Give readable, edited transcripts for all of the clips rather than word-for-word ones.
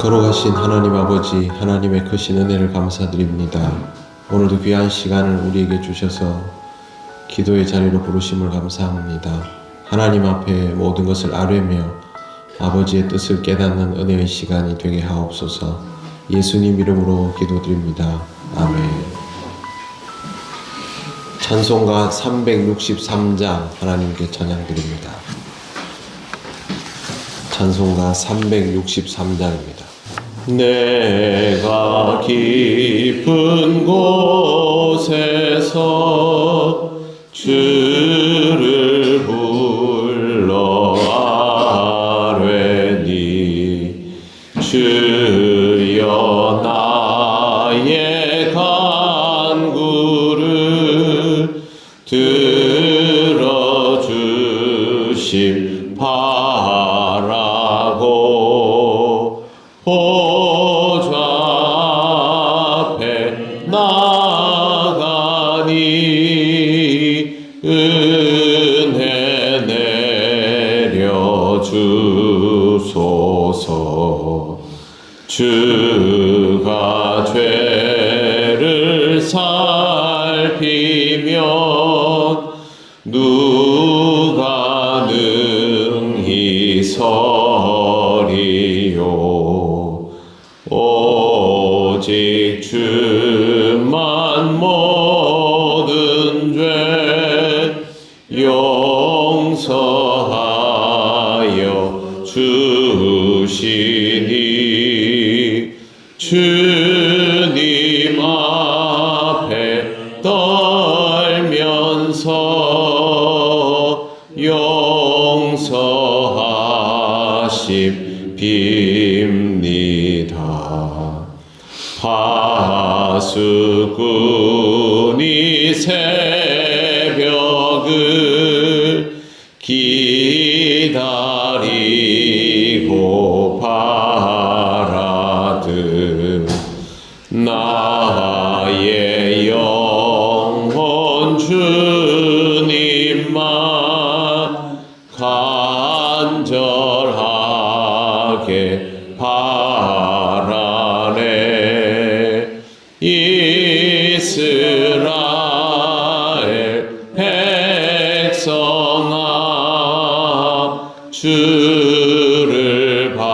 걸어가신 하나님 아버지, 하나님의 크신 은혜를 감사드립니다. 오늘도 귀한 시간을 우리에게 주셔서 기도의 자리로 부르심을 감사합니다. 하나님 앞에 모든 것을 아뢰며 아버지의 뜻을 깨닫는 은혜의 시간이 되게 하옵소서. 예수님 이름으로 기도드립니다. 아멘. 찬송가 363장 하나님께 찬양드립니다. 찬송가 363장입니다. 내가 깊은 곳에서 주를 불러 아뢰니 주여 나의 간구를 들어주심 바라고 보좌 앞에 나가니 은혜 내려주소서. 주가 죄를 살피면 누가 능히 서리요. 오직 주만 모든 죄 용서하여 주시니 주님 앞에 떨면서 용서하심 빕니다. 파수꾼이 새벽을 기다리고 바라듯 나의 영혼 주님만 간절하게 바라네. 이스라엘 백성아 주를 바라보아라.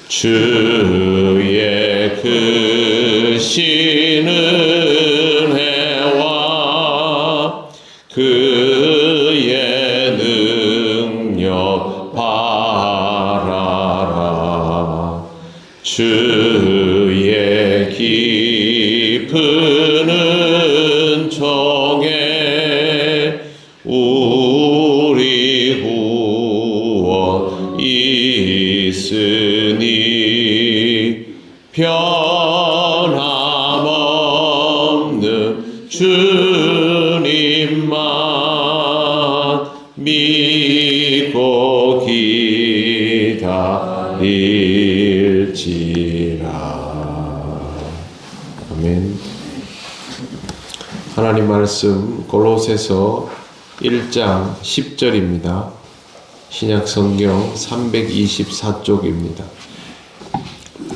주의 크신 은혜와 그의 능력 바라라. 주의 깊은 은총에 우리 구원 있으니 변함없는 주님만 믿고 기다릴지라. 아멘. 하나님 말씀 골로새서 1장 10절입니다. 신약성경 324쪽입니다.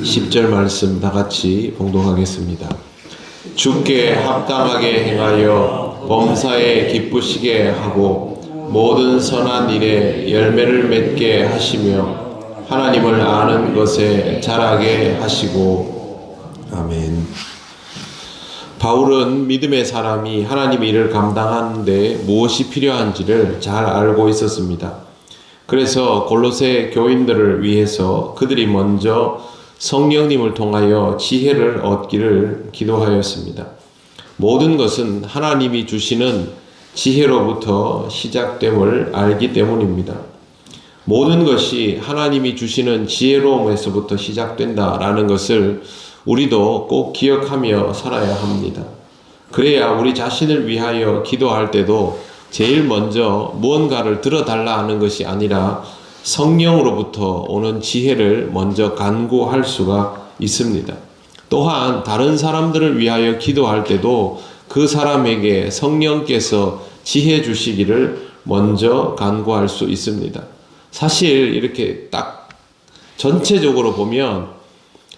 10절 말씀 다같이 봉독하겠습니다. 주께 합당하게 행하여 범사에 기쁘시게 하고 모든 선한 일에 열매를 맺게 하시며 하나님을 아는 것에 자라게 하시고. 아멘. 바울은 믿음의 사람이 하나님의 일을 감당하는데 무엇이 필요한지를 잘 알고 있었습니다. 그래서 골로새 교인들을 위해서 그들이 먼저 성령님을 통하여 지혜를 얻기를 기도하였습니다. 모든 것은 하나님이 주시는 지혜로부터 시작됨을 알기 때문입니다. 모든 것이 하나님이 주시는 지혜로움에서부터 시작된다라는 것을 우리도 꼭 기억하며 살아야 합니다. 그래야 우리 자신을 위하여 기도할 때도 제일 먼저 무언가를 들어달라 하는 것이 아니라 성령으로부터 오는 지혜를 먼저 간구할 수가 있습니다. 또한 다른 사람들을 위하여 기도할 때도 그 사람에게 성령께서 지혜 주시기를 먼저 간구할 수 있습니다. 사실 이렇게 딱 전체적으로 보면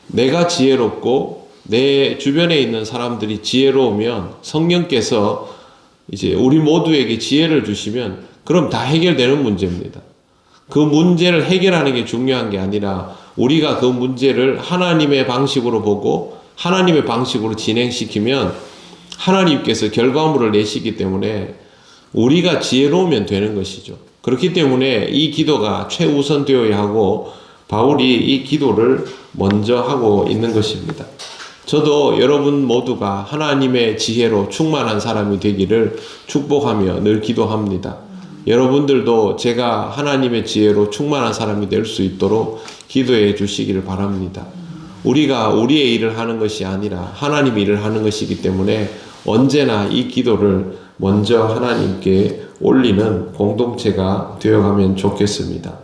내가 지혜롭고 내 주변에 있는 사람들이 지혜로우면 성령께서 이제 우리 모두에게 지혜를 주시면 그럼 다 해결되는 문제입니다. 그 문제를 해결하는 게 중요한 게 아니라 우리가 그 문제를 하나님의 방식으로 보고 하나님의 방식으로 진행시키면 하나님께서 결과물을 내시기 때문에 우리가 지혜로우면 되는 것이죠. 그렇기 때문에 이 기도가 최우선 되어야 하고 바울이 이 기도를 먼저 하고 있는 것입니다. 저도 여러분 모두가 하나님의 지혜로 충만한 사람이 되기를 축복하며 늘 기도합니다. 여러분들도 제가 하나님의 지혜로 충만한 사람이 될 수 있도록 기도해 주시기를 바랍니다. 우리가 우리의 일을 하는 것이 아니라 하나님의 일을 하는 것이기 때문에 언제나 이 기도를 먼저 하나님께 올리는 공동체가 되어가면 좋겠습니다.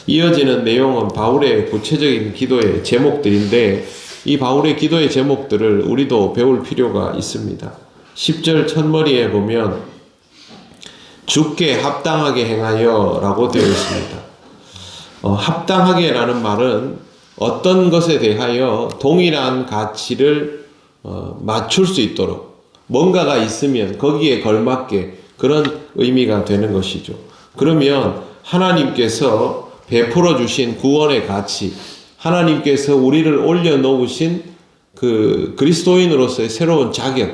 이어지는 내용은 바울의 구체적인 기도의 제목들인데 이 바울의 기도의 제목들을 우리도 배울 필요가 있습니다. 10절 첫머리에 보면 주께 합당하게 행하여 라고 되어 있습니다. 합당하게 라는 말은 어떤 것에 대하여 동일한 가치를 맞출 수 있도록 뭔가가 있으면 거기에 걸맞게 그런 의미가 되는 것이죠. 그러면 하나님께서 베풀어 주신 구원의 가치, 하나님께서 우리를 올려놓으신 그 그리스도인으로서의 새로운 자격,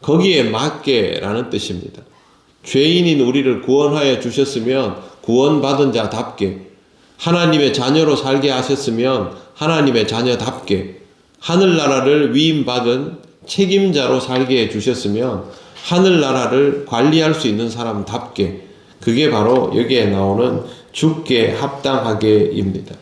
거기에 맞게 라는 뜻입니다. 죄인인 우리를 구원하여 주셨으면 구원받은 자답게, 하나님의 자녀로 살게 하셨으면 하나님의 자녀답게, 하늘나라를 위임받은 책임자로 살게 해주셨으면 하늘나라를 관리할 수 있는 사람답게, 그게 바로 여기에 나오는 주께 합당하게입니다.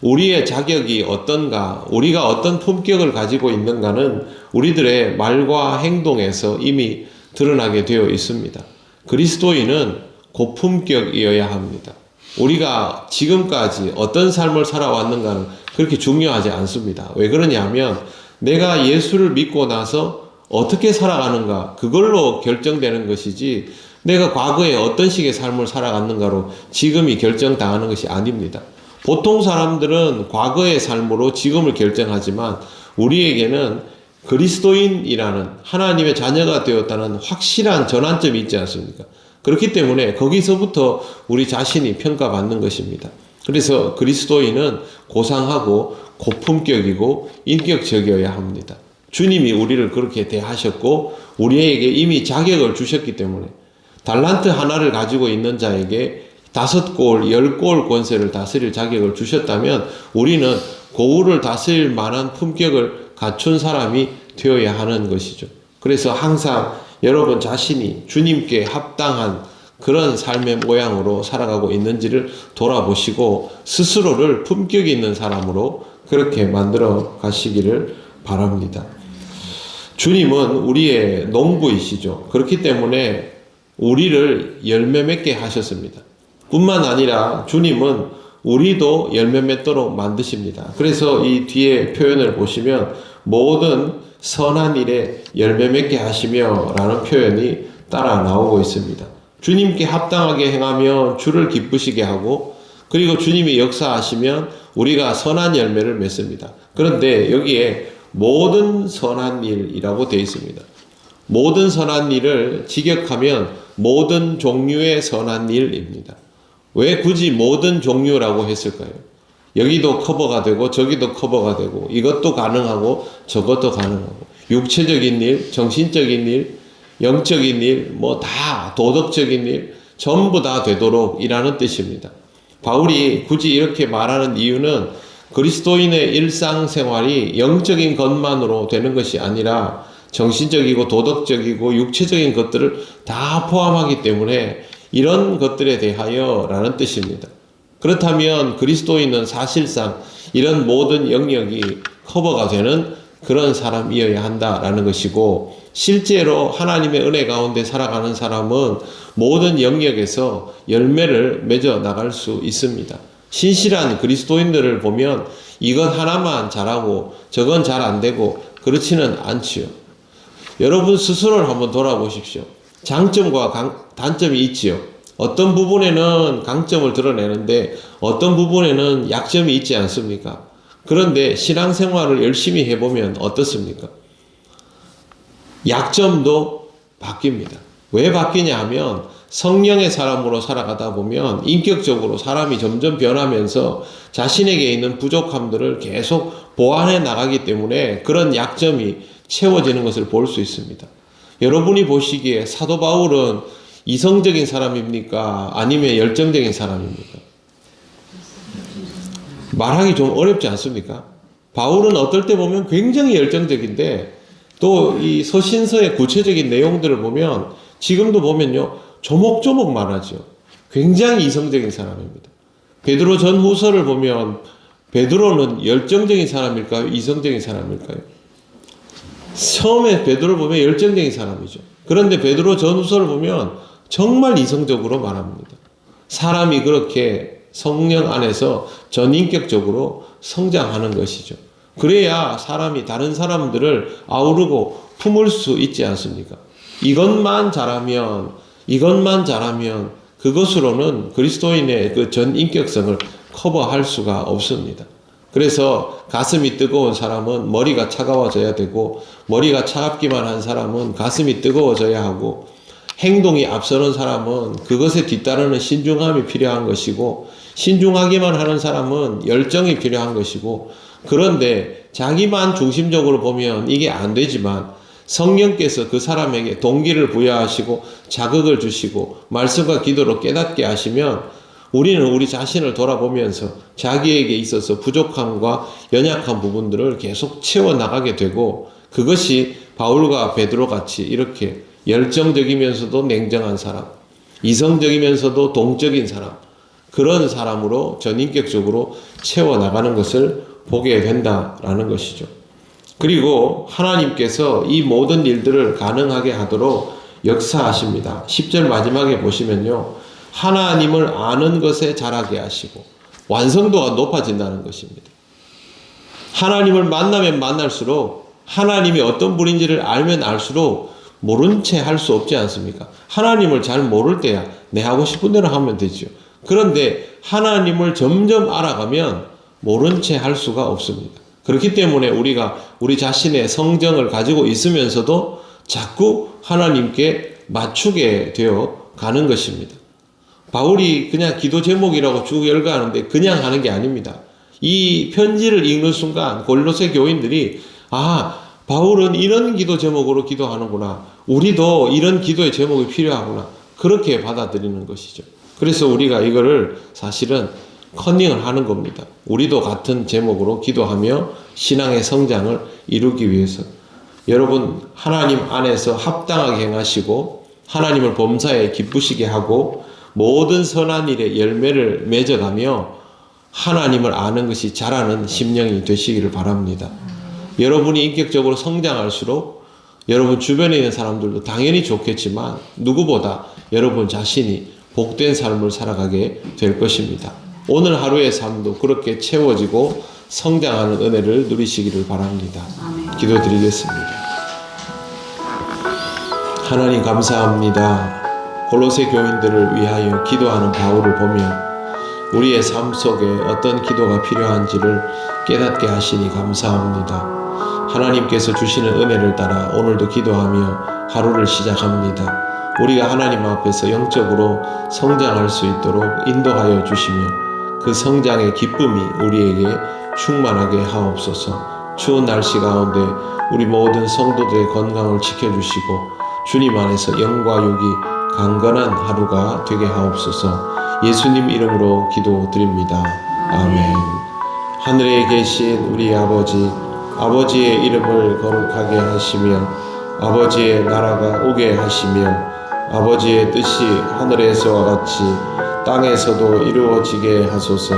우리의 자격이 어떤가, 우리가 어떤 품격을 가지고 있는가는 우리들의 말과 행동에서 이미 드러나게 되어 있습니다. 그리스도인은 고품격이어야 합니다. 우리가 지금까지 어떤 삶을 살아왔는가는 그렇게 중요하지 않습니다. 왜 그러냐면 내가 예수를 믿고 나서 어떻게 살아가는가, 그걸로 결정되는 것이지 내가 과거에 어떤 식의 삶을 살아갔는가로 지금이 결정당하는 것이 아닙니다. 보통 사람들은 과거의 삶으로 지금을 결정하지만 우리에게는 그리스도인이라는 하나님의 자녀가 되었다는 확실한 전환점이 있지 않습니까? 그렇기 때문에 거기서부터 우리 자신이 평가받는 것입니다. 그래서 그리스도인은 고상하고 고품격이고 인격적이어야 합니다. 주님이 우리를 그렇게 대하셨고 우리에게 이미 자격을 주셨기 때문에 달란트 하나를 가지고 있는 자에게 5골, 10골 권세를 다스릴 자격을 주셨다면 우리는 고울을 다스릴 만한 품격을 갖춘 사람이 되어야 하는 것이죠. 그래서 항상 여러분 자신이 주님께 합당한 그런 삶의 모양으로 살아가고 있는지를 돌아보시고 스스로를 품격 있는 사람으로 그렇게 만들어 가시기를 바랍니다. 주님은 우리의 농부이시죠. 그렇기 때문에 우리를 열매 맺게 하셨습니다. 뿐만 아니라 주님은 우리도 열매 맺도록 만드십니다. 그래서 이 뒤에 표현을 보시면 모든 선한 일에 열매 맺게 하시며 라는 표현이 따라 나오고 있습니다. 주님께 합당하게 행하며 주를 기쁘시게 하고 그리고 주님이 역사하시면 우리가 선한 열매를 맺습니다. 그런데 여기에 모든 선한 일이라고 되어 있습니다. 모든 선한 일을 직역하면 모든 종류의 선한 일입니다. 왜 굳이 모든 종류라고 했을까요? 여기도 커버가 되고 저기도 커버가 되고 이것도 가능하고 저것도 가능하고 육체적인 일, 정신적인 일, 영적인 일, 뭐 다 도덕적인 일 전부 다 되도록 이라는 뜻입니다. 바울이 굳이 이렇게 말하는 이유는 그리스도인의 일상생활이 영적인 것만으로 되는 것이 아니라 정신적이고 도덕적이고 육체적인 것들을 다 포함하기 때문에 이런 것들에 대하여 라는 뜻입니다. 그렇다면 그리스도인은 사실상 이런 모든 영역이 커버가 되는 그런 사람이어야 한다라는 것이고 실제로 하나님의 은혜 가운데 살아가는 사람은 모든 영역에서 열매를 맺어 나갈 수 있습니다. 신실한 그리스도인들을 보면 이건 하나만 잘하고 저건 잘 안 되고 그렇지는 않지요. 여러분 스스로를 한번 돌아보십시오. 장점과 단점이 있지요. 어떤 부분에는 강점을 드러내는데 어떤 부분에는 약점이 있지 않습니까? 그런데 신앙생활을 열심히 해보면 어떻습니까? 약점도 바뀝니다. 왜 바뀌냐 하면 성령의 사람으로 살아가다 보면 인격적으로 사람이 점점 변하면서 자신에게 있는 부족함들을 계속 보완해 나가기 때문에 그런 약점이 채워지는 것을 볼 수 있습니다. 여러분이 보시기에 사도 바울은 이성적인 사람입니까? 아니면 열정적인 사람입니까? 말하기 좀 어렵지 않습니까? 바울은 어떨 때 보면 굉장히 열정적인데 또 이 서신서의 구체적인 내용들을 보면 지금도 보면요 조목조목 말하죠. 굉장히 이성적인 사람입니다. 베드로 전후서를 보면 베드로는 열정적인 사람일까요? 이성적인 사람일까요? 처음에 베드로를 보면 열정적인 사람이죠. 그런데 베드로 전후서를 보면 정말 이성적으로 말합니다. 사람이 그렇게 성령 안에서 전인격적으로 성장하는 것이죠. 그래야 사람이 다른 사람들을 아우르고 품을 수 있지 않습니까? 이것만 잘하면 그것으로는 그리스도인의 그 전인격성을 커버할 수가 없습니다. 그래서 가슴이 뜨거운 사람은 머리가 차가워져야 되고 머리가 차갑기만 한 사람은 가슴이 뜨거워져야 하고 행동이 앞서는 사람은 그것에 뒤따르는 신중함이 필요한 것이고 신중하기만 하는 사람은 열정이 필요한 것이고 그런데 자기만 중심적으로 보면 이게 안 되지만 성령께서 그 사람에게 동기를 부여하시고 자극을 주시고 말씀과 기도로 깨닫게 하시면 우리는 우리 자신을 돌아보면서 자기에게 있어서 부족함과 연약한 부분들을 계속 채워나가게 되고 그것이 바울과 베드로 같이 이렇게 열정적이면서도 냉정한 사람, 이성적이면서도 동적인 사람, 그런 사람으로 전인격적으로 채워나가는 것을 보게 된다라는 것이죠. 그리고 하나님께서 이 모든 일들을 가능하게 하도록 역사하십니다. 10절 마지막에 보시면요. 하나님을 아는 것에 자라게 하시고 완성도가 높아진다는 것입니다. 하나님을 만나면 만날수록 하나님이 어떤 분인지를 알면 알수록 모른 채 할 수 없지 않습니까? 하나님을 잘 모를 때야 내 하고 싶은 대로 하면 되죠. 그런데 하나님을 점점 알아가면 모른 채 할 수가 없습니다. 그렇기 때문에 우리가 우리 자신의 성정을 가지고 있으면서도 자꾸 하나님께 맞추게 되어 가는 것입니다. 바울이 그냥 기도 제목이라고 쭉 열거하는데 그냥 하는 게 아닙니다. 이 편지를 읽는 순간 골로새 교인들이 바울은 이런 기도 제목으로 기도하는구나. 우리도 이런 기도의 제목이 필요하구나. 그렇게 받아들이는 것이죠. 그래서 우리가 이거를 사실은 컨닝을 하는 겁니다. 우리도 같은 제목으로 기도하며 신앙의 성장을 이루기 위해서 여러분 하나님 안에서 합당하게 행하시고 하나님을 범사에 기쁘시게 하고 모든 선한 일에 열매를 맺어가며 하나님을 아는 것이 자라는 심령이 되시기를 바랍니다. 여러분이 인격적으로 성장할수록 여러분 주변에 있는 사람들도 당연히 좋겠지만 누구보다 여러분 자신이 복된 삶을 살아가게 될 것입니다. 오늘 하루의 삶도 그렇게 채워지고 성장하는 은혜를 누리시기를 바랍니다. 기도드리겠습니다. 하나님 감사합니다. 골로새 교인들을 위하여 기도하는 바울을 보며 우리의 삶 속에 어떤 기도가 필요한지를 깨닫게 하시니 감사합니다. 하나님께서 주시는 은혜를 따라 오늘도 기도하며 하루를 시작합니다. 우리가 하나님 앞에서 영적으로 성장할 수 있도록 인도하여 주시며 그 성장의 기쁨이 우리에게 충만하게 하옵소서. 추운 날씨 가운데 우리 모든 성도들의 건강을 지켜주시고 주님 안에서 영과 육이 강건한 하루가 되게 하옵소서. 예수님 이름으로 기도드립니다. 아멘. 하늘에 계신 우리 아버지의 이름을 거룩하게 하시며 아버지의 나라가 오게 하시며 아버지의 뜻이 하늘에서와 같이 땅에서도 이루어지게 하소서.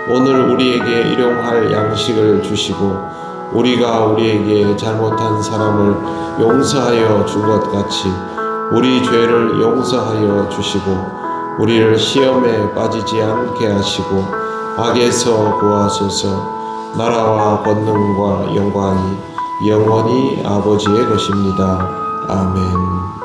오늘 우리에게 일용할 양식을 주시고 우리가 우리에게 잘못한 사람을 용서하여 준 것 같이 우리 죄를 용서하여 주시고 우리를 시험에 빠지지 않게 하시고 악에서 구하소서. 나라와 권능과 영광이 영원히 아버지의 것입니다. 아멘.